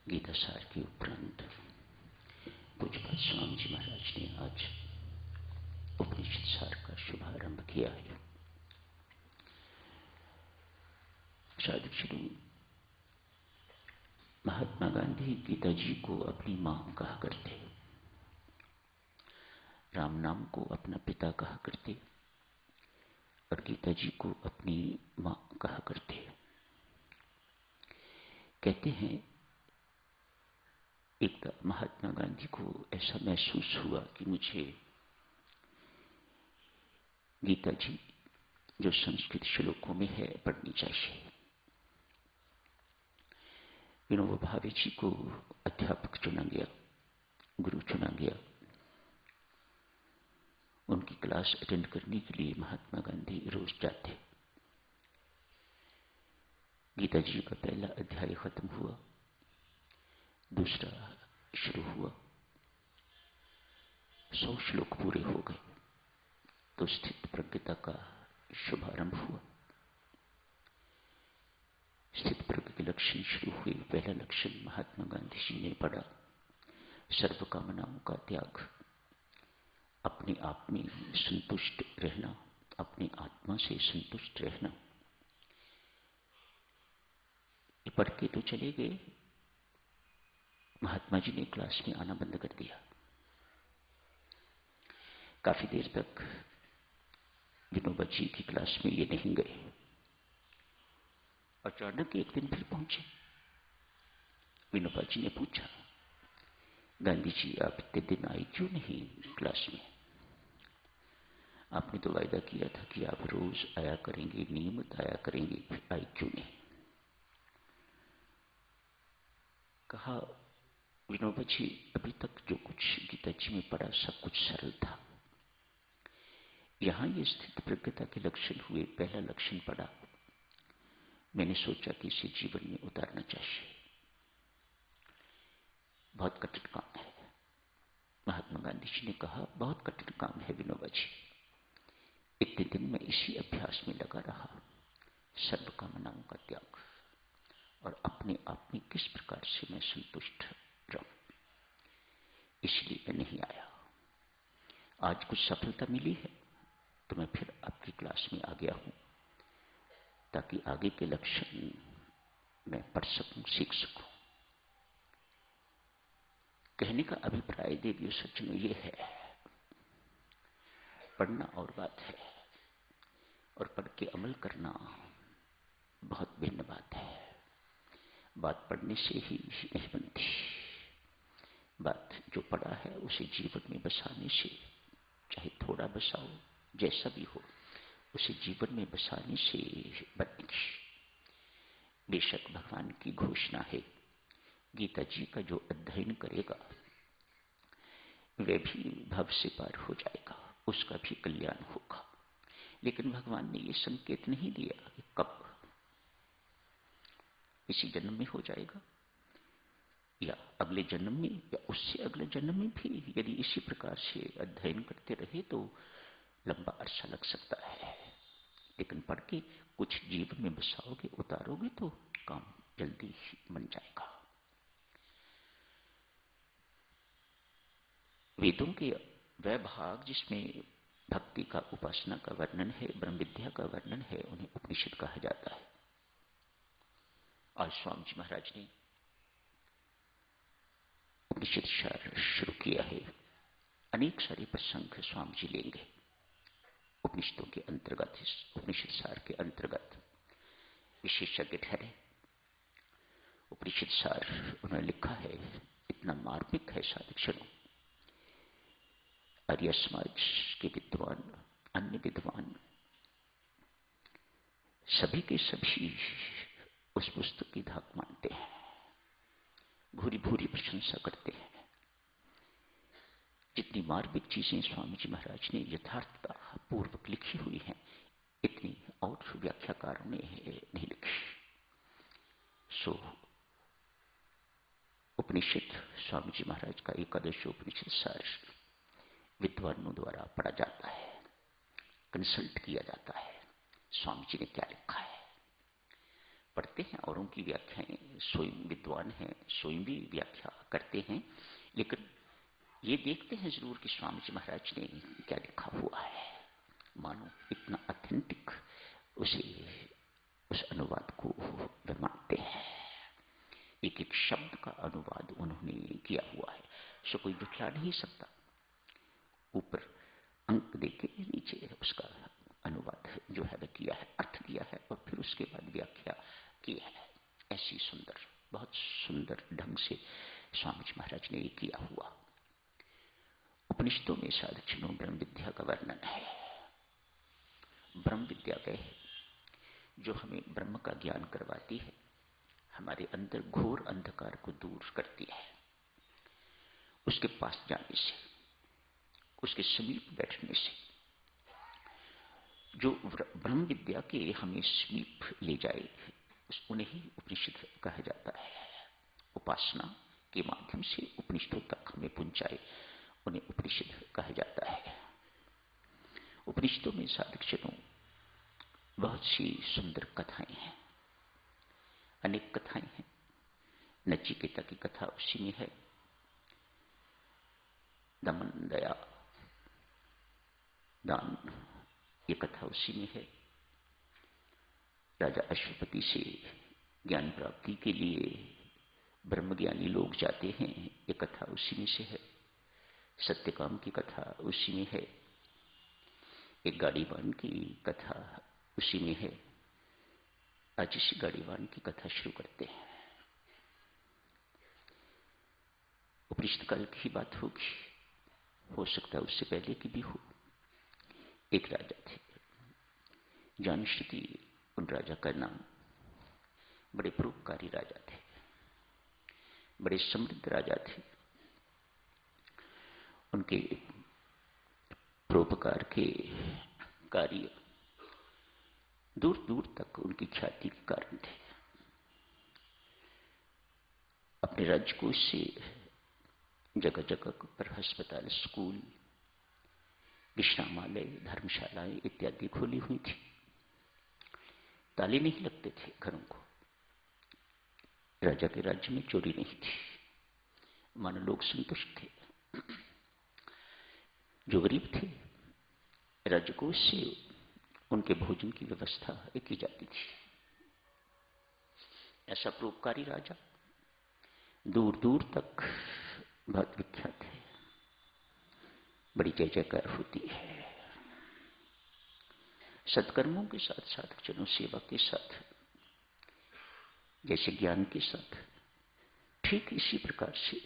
गीता सार के उपरांत पूज्यपाद स्वामी जी महाराज ने आज उपनिषद सार का शुभारंभ किया है। साधु श्री महात्मा गांधी गीता जी को अपनी मां कहा करते, राम नाम को अपना पिता कहा करते और गीता जी को अपनी मां कहा करते। कहते हैं एक महात्मा गांधी को ऐसा महसूस हुआ कि मुझे गीता जी जो संस्कृत श्लोकों में है पढ़नी चाहिए। विनोबा भावे जी को अध्यापक चुना गया, गुरु चुना गया। उनकी क्लास अटेंड करने के लिए महात्मा गांधी रोज जाते। गीता जी का पहला अध्याय खत्म हुआ, दूसरा शुरू हुआ, 100 श्लोक पूरे हो गए तो स्थित प्रज्ञता का शुभारंभ हुआ। स्थित प्रज्ञ के लक्षण शुरू हुए। पहला लक्षण महात्मा गांधी जी ने पढ़ा, सर्व कामनाओं का त्याग, अपने आप में संतुष्ट रहना, अपनी आत्मा से संतुष्ट रहना। ये पढ़ के तो चले गए, महात्मा जी ने क्लास में आना बंद कर दिया। काफी देर तक विनोबा जी की क्लास में ये नहीं गए। अचानक एक दिन फिर पहुंचे। विनोबा जी ने पूछा, गांधी जी आप इतने दिन आए क्यों नहीं क्लास में? आपने तो वायदा किया था कि आप रोज आया करेंगे, नियमित आया करेंगे, फिर आए क्यों नहीं? कहा, विनोबा जी अभी तक जो कुछ गीता जी में पढ़ा सब कुछ सरल था। यहां ये स्थित प्रज्ञता के लक्षण हुए, पहला लक्षण पढ़ा, मैंने सोचा कि इसे जीवन में उतारना चाहिए। बहुत कठिन काम है। महात्मा गांधी जी ने कहा, बहुत कठिन काम है विनोबा जी। इतने दिन मैं इसी अभ्यास में लगा रहा, सर्व कामनाओं का त्याग और अपने आप में किस प्रकार से मैं संतुष्ट रहूं, इसलिए मैं नहीं आया। आज कुछ सफलता मिली है तो मैं फिर आपकी क्लास में आ गया हूं ताकि आगे के लक्षण मैं पढ़ सकूं, सीख सकूं। कहने का अभिप्राय देवियों सच में ये है, पढ़ना और बात है और पढ़ के अमल करना बहुत भिन्न बात है। बात पढ़ने से ही नहीं बनती, बात जो पढ़ा है उसे जीवन में बसाने से, चाहे थोड़ा बसाओ जैसा भी हो, उसे जीवन में बसाने से बनेगी। बेशक भगवान की घोषणा है, गीता जी का जो अध्ययन करेगा वह भी भव से पार हो जाएगा, उसका भी कल्याण होगा। लेकिन भगवान ने यह संकेत नहीं दिया कि कब, इसी जन्म में हो जाएगा या अगले जन्म में या उससे अगले जन्म में भी यदि इसी प्रकार से अध्ययन करते रहे तो लंबा अरसा लग सकता है। लेकिन पढ़ के कुछ जीवन में बसाओगे, उतारोगे तो काम जल्दी ही बन जाएगा। वेदों के वह भाग जिसमें भक्ति का, उपासना का वर्णन है, ब्रह्म विद्या का वर्णन है, उन्हें उपनिषद कहा जाता है। आज स्वामी जी महाराज ने उपनिषद सार शुरू किया है। अनेक सारे प्रसंग स्वामी जी लेंगे उपनिषदों के अंतर्गत, इस उपनिषद सार के अंतर्गत विशेषज्ञ ठहरे। उपनिषद सार उन्होंने लिखा है, इतना मार्मिक है साधुक्षणों। आर्य समाज के विद्वान, अन्य विद्वान सभी के सभी उस पुस्तक की धाक मानते हैं, भूरी भूरी प्रशंसा करते हैं। जितनी मार्मिक चीजें स्वामी जी महाराज ने यथार्थता पूर्वक लिखी हुई हैं, इतनी और व्याख्याकारों ने नहीं लिखी। सो उपनिषद स्वामी जी महाराज का एकादश उपनिषद सार विद्वानों द्वारा पढ़ा जाता है, कंसल्ट किया जाता है, स्वामी जी ने क्या लिखा है। पढ़ते हैं और उनकी व्याख्याएं स्वयं विद्वान हैं, स्वयं भी व्याख्या करते हैं, लेकिन ये देखते हैं जरूर कि स्वामी जी महाराज ने क्या लिखा हुआ है। मानो इतना ऑथेंटिक उस अनुवाद को वे मानते हैं। एक एक शब्द का अनुवाद उन्होंने किया हुआ है, सो कोई दिखला नहीं सकता। ऊपर अंक देके नीचे उसका अनुवाद जो है वह किया है, अर्थ किया है और फिर उसके बाद व्याख्या की है। ऐसी सुंदर, बहुत सुंदर ढंग से स्वामी जी महाराज ने ये किया हुआ। उपनिषदों में साधक ब्रह्म विद्या का वर्णन है। ब्रह्म विद्या वह है जो हमें ब्रह्म का ज्ञान करवाती है, हमारे अंदर घोर अंधकार को दूर करती है। उसके पास जाने से, उसके समीप बैठने से, जो ब्रह्म विद्या के हमें समीप ले जाए, उन्हें ही उपनिषद कहा जाता है। उपासना के माध्यम से उपनिषदों तक हमें पहुंचाए, उन्हें उपनिषद कहा जाता है। उपनिषदों में साधक बहुत सी सुंदर कथाएं हैं, अनेक कथाएं हैं। नचिकेता की कथा उसी में है, दमन दया दान ये कथा उसी में है। राजा अश्वपति से ज्ञान प्राप्ति के लिए ब्रह्मज्ञानी लोग जाते हैं, ये कथा उसी में से है। सत्यकाम की कथा उसी में है। एक गाड़ीवान की कथा उसी में है। आज इसी गाड़ीवान की कथा शुरू करते हैं। उपनिषद काल की बात होगी, हो सकता है उससे पहले की भी हो। एक राजा थे, जानश्रुति उन राजा का नाम। बड़े परोपकारी राजा थे, बड़े समृद्ध राजा थे। उनके परोपकार के कार्य दूर दूर तक उनकी ख्याति के कारण थे। अपने राजकोष से जगह जगह पर अस्पताल, स्कूल, विश्रामालय, धर्मशालाएं इत्यादि खोली हुई थी। ताले नहीं लगते थे घरों को। राजा के राज्य में चोरी नहीं थी, मानो लोग संतुष्ट थे। जो गरीब थे, राजकोष से उनके भोजन की व्यवस्था की जाती थी। ऐसा परोपकारी राजा दूर दूर तक बहुत विख्यात है, बड़ी जय जयकार होती है। सत्कर्मों के साथ साधक सेवा के साथ, जैसे ज्ञान के साथ, ठीक इसी प्रकार से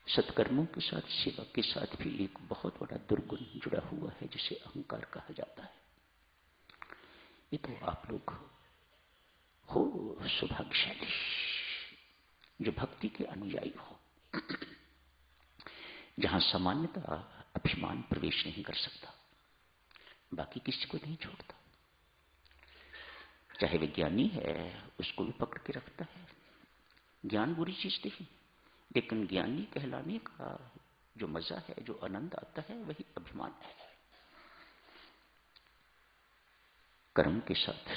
सत्कर्मों के साथ, सेवा के साथ भी एक बहुत बड़ा दुर्गुण जुड़ा हुआ है, जिसे अहंकार कहा जाता है। ये तो आप लोग हो सौभाग्यशाली जो भक्ति के अनुयायी हो, जहां सामान्यतः अभिमान प्रवेश नहीं कर सकता, बाकी किसी को नहीं छोड़ता। चाहे विज्ञानी है, उसको भी पकड़ के रखता है। ज्ञान बुरी चीज नहीं, लेकिन ज्ञानी कहलाने का जो मजा है, जो आनंद आता है, वही अभिमान है। कर्म के साथ,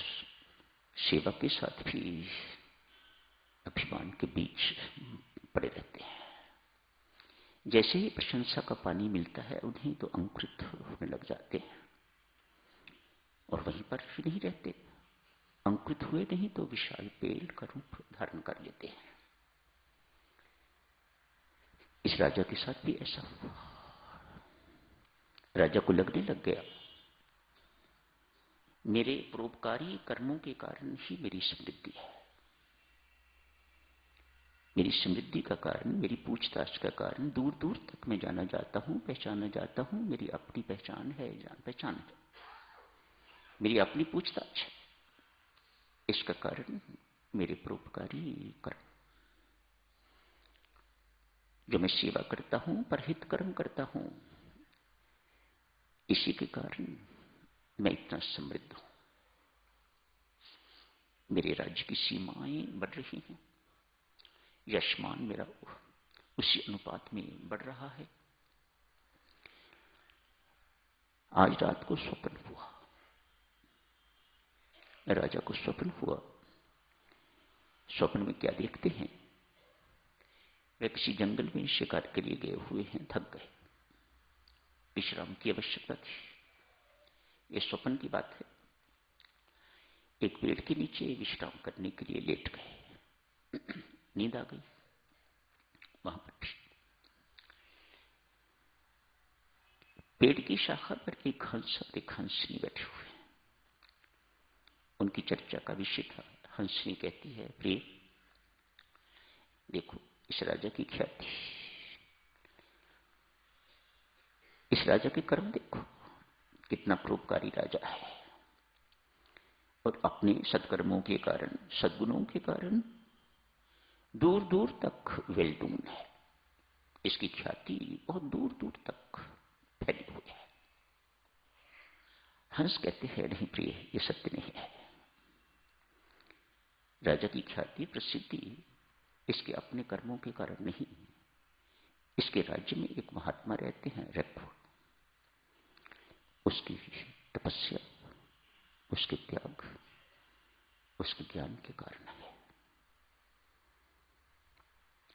सेवा के साथ भी अभिमान के बीच पड़े रहते हैं। जैसे ही प्रशंसा का पानी मिलता है, उन्हें तो अंकुरित होने लग जाते हैं और वहीं पर ही नहीं रहते। अंकुरित हुए नहीं तो विशाल पेड़ का रूप धारण कर लेते हैं। इस राजा के साथ भी ऐसा हुआ। राजा को लगने लग गया, मेरे परोपकारी कर्मों के कारण ही मेरी समृद्धि है। मेरी समृद्धि का कारण, मेरी पूछताछ का कारण दूर दूर तक मैं जाना जाता हूं, पहचाना जाता हूं। मेरी अपनी पहचान है, जान पहचान है, मेरी अपनी पूछताछ है। इसका कारण मेरे परोपकारी कर्म, जो मैं सेवा करता हूं, परहित कर्म करता हूं, इसी के कारण मैं इतना समृद्ध हूं। मेरे राज्य की सीमाएं बढ़ रही हैं, यशमान मेरा उसी अनुपात में बढ़ रहा है। आज रात को स्वप्न हुआ, राजा को स्वप्न हुआ। स्वप्न में क्या देखते हैं? वे किसी जंगल में शिकार के लिए गए हुए हैं, थक गए, विश्राम की आवश्यकता थी। ये स्वप्न की बात है। एक पेड़ के नीचे विश्राम करने के लिए लेट गए। नींद आ गई। वहां पर पेड़ की शाखा पर एक हंस और एक हंसनी बैठे हुए हैं। उनकी चर्चा का विषय था। हंसनी कहती है, प्रिय देखो, इस राजा की ख्याति, इस राजा के कर्म देखो, कितना परोपकारी राजा है, और अपने सत्कर्मों के कारण, सद्गुणों के कारण दूर दूर तक वेल नोन है। इसकी ख्याति बहुत दूर दूर तक फैली हुई है। हंस कहते हैं, नहीं प्रिय, ये सत्य नहीं है। राजा की ख्याति, प्रसिद्धि इसके अपने कर्मों के कारण नहीं। इसके राज्य में एक महात्मा रहते हैं, रघु, उसकी तपस्या, उसके त्याग, उसके ज्ञान के कारण है।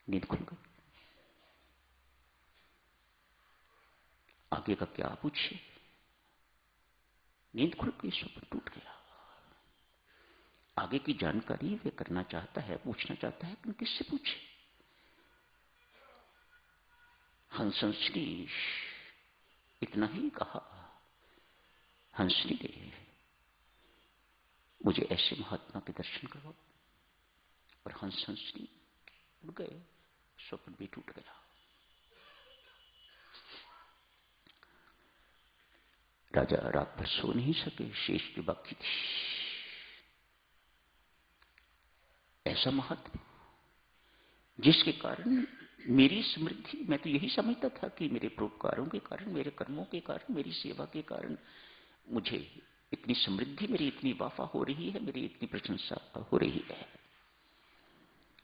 नींद खुल गई। आगे का क्या पूछे? नींद खुल गई, स्वप्न टूट गया। आगे की जानकारी वे करना चाहता है, पूछना चाहता है, लेकिन किससे पूछे? हंसनी इतना ही कहा, हंसनी ने मुझे ऐसे महात्मा के दर्शन करवाओ। और हंसनी उड़ गए, स्वप्न भी टूट गया। राजा रात भर सो नहीं सके, शेष जो बाकी थी। ऐसा महात्मा जिसके कारण मेरी समृद्धि, मैं तो यही समझता था कि मेरे परोपकारों के कारण, मेरे कर्मों के कारण, मेरी सेवा के कारण मुझे इतनी समृद्धि, मेरी इतनी वाफा हो रही है, मेरी इतनी प्रशंसा हो रही है।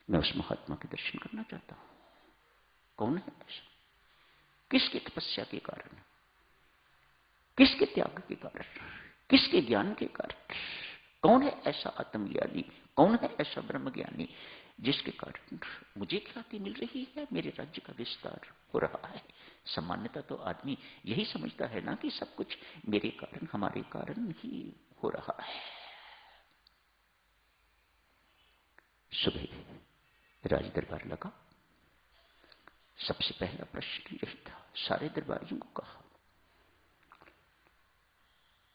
मैं उस महात्मा के दर्शन करना चाहता हूं। कौन है ऐसा? किसके तपस्या के कारण, किसके त्याग के कारण, किसके ज्ञान के कारण? कौन है ऐसा आत्मज्ञानी, कौन है ऐसा ब्रह्म ज्ञानी जिसके कारण मुझे ख्याति मिल रही है, मेरे राज्य का विस्तार हो रहा है? सामान्यतः तो आदमी यही समझता है ना कि सब कुछ मेरे कारण, हमारे कारण ही हो रहा है। सुबह राज दरबार लगा। सबसे पहला प्रश्न यही था। सारे दरबारियों को कहा,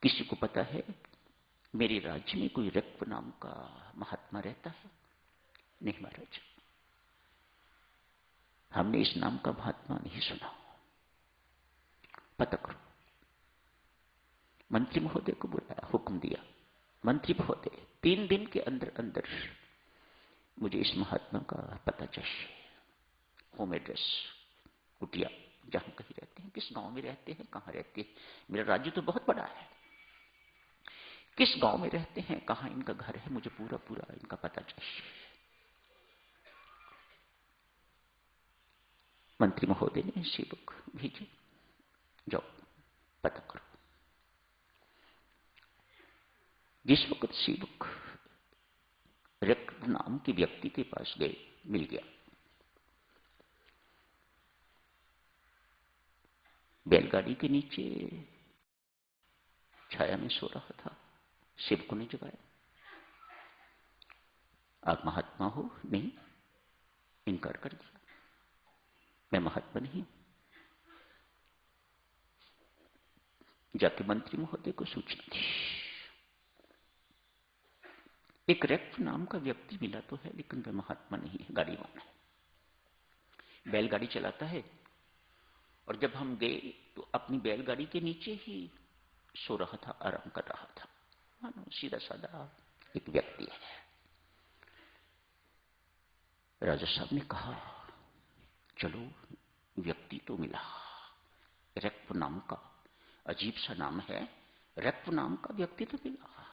किसी को पता है मेरे राज्य में कोई रक्व नाम का महात्मा रहता है? नहीं महाराज, हमने इस नाम का महात्मा नहीं सुना। पता करो। मंत्री महोदय को बुलाया, हुक्म दिया, मंत्री महोदय 3 दिन के अंदर अंदर मुझे इस महात्मा का पता चाहिए। होम एड्रेस, कुटिया, जहां कहीं रहते हैं, किस गांव में रहते हैं, कहां रहते हैं। मेरा राज्य तो बहुत बड़ा है, किस गांव में रहते हैं, कहां इनका घर है, मुझे पूरा पूरा इनका पता चाहिए। मंत्री महोदय ने सेवक भेजे, जाओ पता करो। जिस वक्त सेवक रक्त नाम के व्यक्ति के पास गए, मिल गया। बैलगाड़ी के नीचे छाया में सो रहा था। सेवकों ने जगाया, आप महात्मा हो? नहीं, इनकार कर दिया, मैं महात्मा नहीं। जाके मंत्री महोदय को सूचना दी, एक रक्त नाम का व्यक्ति मिला तो है, लेकिन वह महात्मा नहीं है, गाड़ीवान है, बैलगाड़ी चलाता है। और जब हम गए तो अपनी बैलगाड़ी के नीचे ही सो रहा था, आराम कर रहा था, मानो सीधा साधा एक व्यक्ति है। राजा साहब ने कहा, चलो व्यक्ति तो मिला, रक्त नाम का, अजीब सा नाम है, रक्त नाम का व्यक्ति तो मिला।